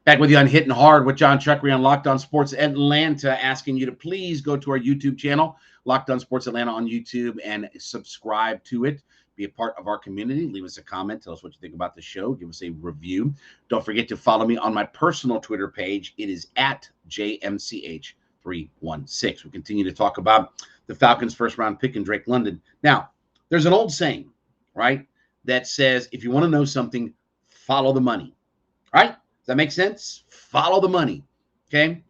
Back with you on Hittin Hard with Jon Chuckery on Locked On Sports Atlanta, asking you to please go to our YouTube channel, Locked On Sports Atlanta on YouTube, and subscribe to it. Be a part of our community. Leave us a comment. Tell us what you think about the show. Give us a review. Don't forget to follow me on my personal Twitter page. It is at JMCH316. We continue to talk about the Falcons' first-round pick and Drake London. Now, there's an old saying, right, that says if you want to know something, follow the money, right? Does that make sense? Follow the money, okay?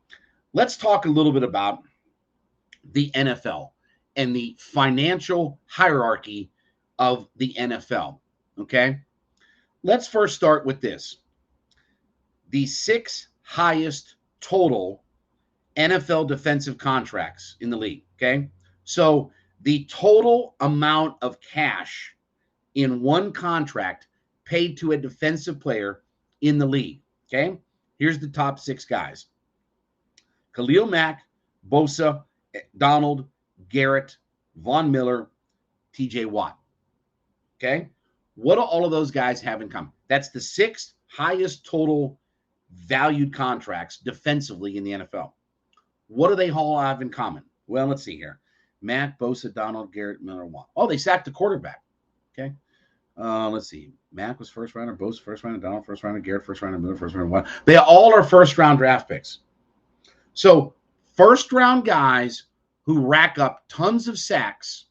Let's talk a little bit about the NFL and the financial hierarchy of the NFL, okay? Let's first start with this. The 6 highest total NFL defensive contracts in the league, okay? So the total amount of cash in one contract paid to a defensive player in the league, okay? Here's the top 6 guys. Khalil Mack, Bosa, Donald, Garrett, Von Miller, TJ Watt. Okay? What do all of those guys have in common? That's the 6th highest total valued contracts defensively in the NFL. What do they all have in common? Well, let's see here. Mack, Bosa, Donald, Garrett, Miller, Watt. Oh, they sacked the quarterback. Okay? Let's see. Mack was first rounder, Bosa first rounder, Donald first rounder, Garrett first rounder, Miller first rounder. They all are first round draft picks. So first round guys who rack up tons of sacks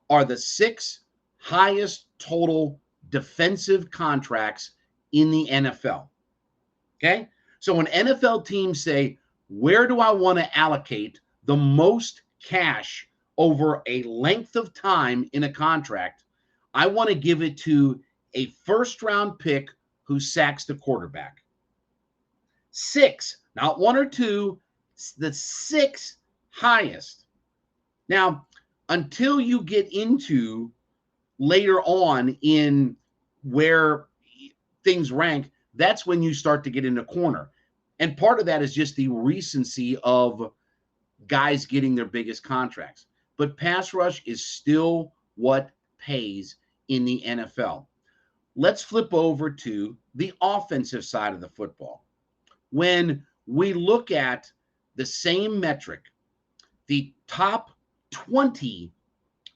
are the 6 highest total defensive contracts in the NFL. Okay? So when NFL teams say, where do I want to allocate the most cash over a length of time in a contract, I want to give it to a first-round pick who sacks the quarterback. 6, not 1 or 2, the 6 highest. Now, until you get into later on in where things rank, that's when you start to get into corner. And part of that is just the recency of guys getting their biggest contracts. But pass rush is still what pays in the NFL. Let's flip over to the offensive side of the football. When we look at the same metric, the top 20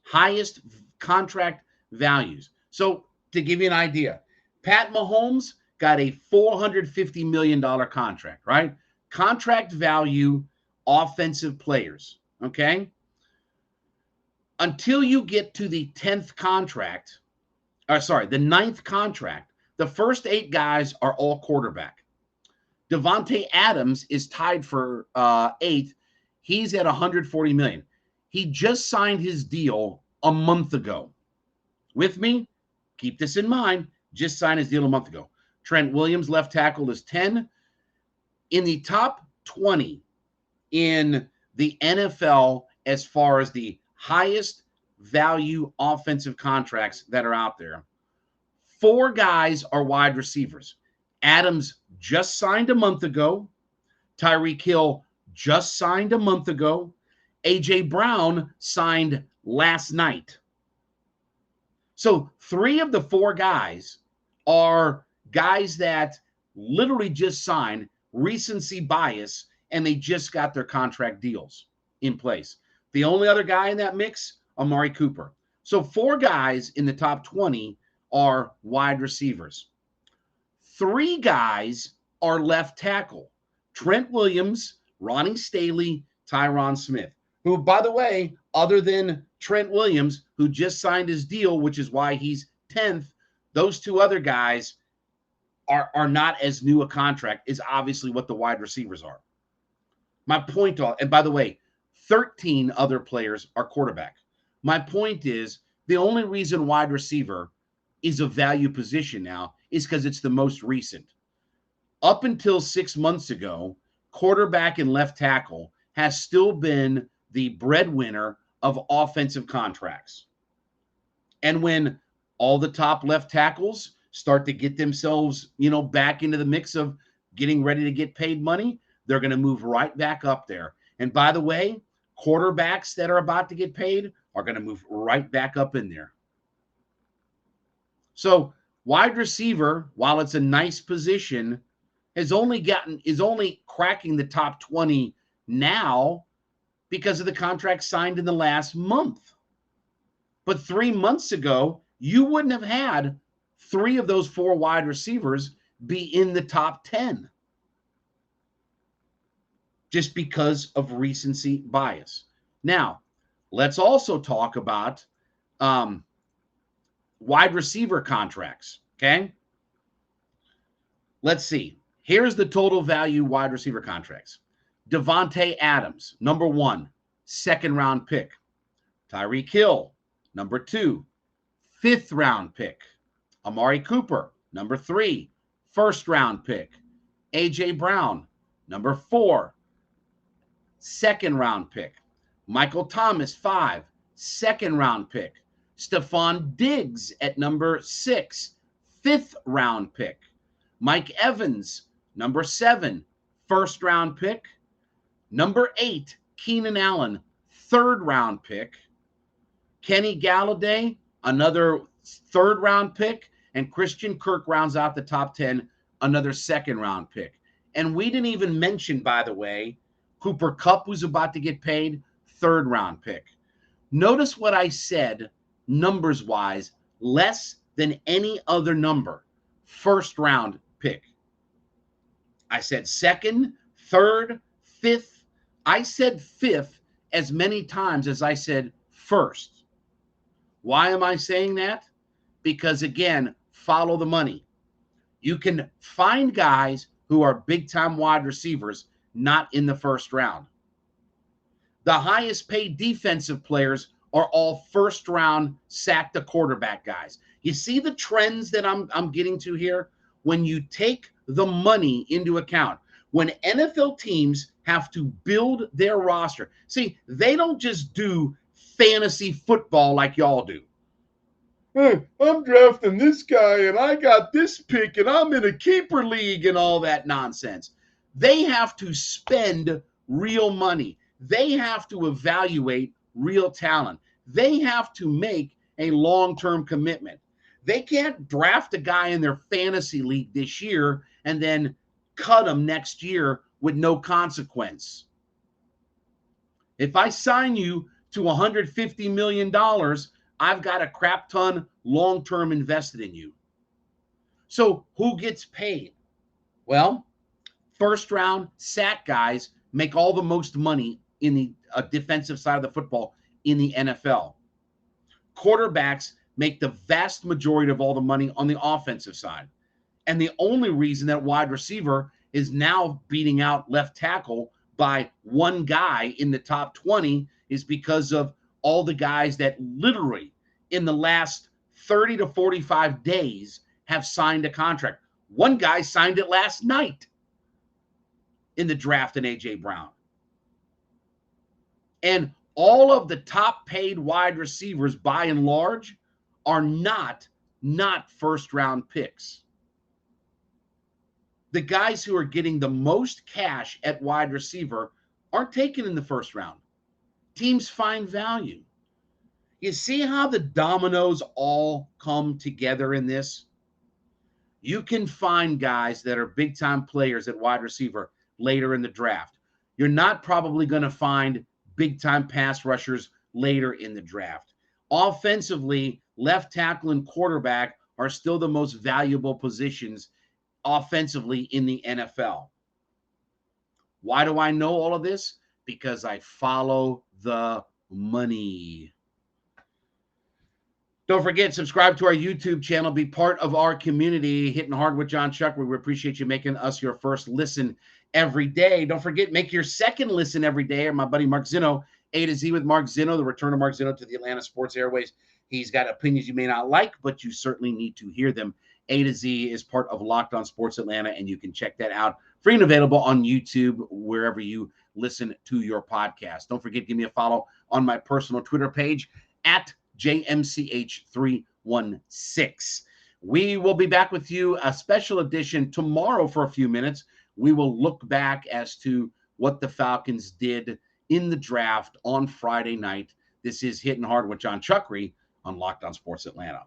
highest contract values. So to give you an idea, Pat Mahomes got a $450 million contract, right? Contract value offensive players, okay? Until you get to the 10th contract, the 9th contract, the first 8 guys are all quarterback. Devontae Adams is tied for 8th. He's at $140 million. He just signed his deal a month ago. With me? Keep this in mind. Just signed his deal a month ago. Trent Williams, left tackle, is 10. In the top 20 in the NFL as far as the highest value offensive contracts that are out there, 4 guys are wide receivers. Adams just signed a month ago. Tyreek Hill just signed a month ago. A.J. Brown signed last night. So 3 of the 4 guys are guys that literally just signed, recency bias, and they just got their contract deals in place. The only other guy in that mix, Amari Cooper. So 4 guys in the top 20 are wide receivers. 3 guys are left tackle. Trent Williams, Ronnie Staley, Tyron Smith, who, by the way, other than Trent Williams, who just signed his deal, which is why he's 10th, those 2 other guys are not as new a contract as obviously what the wide receivers are. My point, and by the way, 13 other players are quarterback. My point is the only reason wide receiver is a value position now is because it's the most recent. Up until 6 months ago, quarterback and left tackle has still been the breadwinner of offensive contracts. And when all the top left tackles start to get themselves, back into the mix of getting ready to get paid money, they're going to move right back up there. And by the way, quarterbacks that are about to get paid are going to move right back up in there. So wide receiver, while it's a nice position, is only cracking the top 20 now because of the contract signed in the last month. But 3 months ago, you wouldn't have had 3 of those 4 wide receivers be in the top 10 just because of recency bias. Now, let's also talk about wide receiver contracts, okay? Let's see. Here's the total value wide receiver contracts. Devontae Adams, number 1, second-round pick. Tyreek Hill, number 2, fifth-round pick. Amari Cooper, number 3, first-round pick. A.J. Brown, number 4, second-round pick. Michael Thomas, 5, second-round pick. Stephon Diggs at number 6, fifth-round pick. Mike Evans, number 7, first-round pick. Number 8, Keenan Allen, third-round pick. Kenny Galladay, another third-round pick. And Christian Kirk rounds out the top 10, another second-round pick. And we didn't even mention, by the way, Cooper Kupp, who's about to get paid, third-round pick. Notice what I said, numbers-wise, less than any other number, first-round pick. I said second, third, fifth. I said fifth as many times as I said first. Why am I saying that? Because, again, follow the money. You can find guys who are big-time wide receivers not in the first round. The highest paid defensive players are all first-round sack the quarterback guys. You see the trends that I'm getting to here? When you take the money into account, when NFL teams have to build their roster, see, they don't just do fantasy football like y'all do. Hey, I'm drafting this guy and I got this pick and I'm in a keeper league and all that nonsense. They have to spend real money. They have to evaluate real talent. They have to make a long-term commitment. They can't draft a guy in their fantasy league this year and then cut him next year with no consequence. If I sign you to $150 million, I've got a crap ton long-term invested in you. So who gets paid? Well, first-round sack guys make all the most money in the defensive side of the football in the NFL. Quarterbacks make the vast majority of all the money on the offensive side. And the only reason that wide receiver is now beating out left tackle by one guy in the top 20 is because of all the guys that literally in the last 30 to 45 days have signed a contract. One guy signed it last night in the draft in A.J. Brown. And all of the top paid wide receivers by and large are not first-round picks. The guys who are getting the most cash at wide receiver aren't taken in the first round. Teams find value. You see how the dominoes all come together in this? You can find guys that are big-time players at wide receiver later in the draft. You're not probably going to find big-time pass rushers later in the draft. Offensively, left tackle and quarterback are still the most valuable positions offensively in the NFL. Why do I know all of this? Because I follow the money. Don't forget, subscribe to our YouTube channel. Be part of our community, Hitting Hard with Jon Chuckery. We appreciate you making us your first listen every day. Don't forget, make your second listen every day. My buddy Mark Zinno, A to Z with Mark Zinno, the return of Mark Zinno to the Atlanta Sports Airways. He's got opinions you may not like, but you certainly need to hear them. A to Z is part of Locked On Sports Atlanta, and you can check that out free and available on YouTube, wherever you listen to your podcast. Don't forget, give me a follow on my personal Twitter page at JMCH316. We will be back with you, a special edition tomorrow for a few minutes. We will look back as to what the Falcons did in the draft on Friday night. This is Hitting Hard with Jon Chuckery on Locked On Sports Atlanta.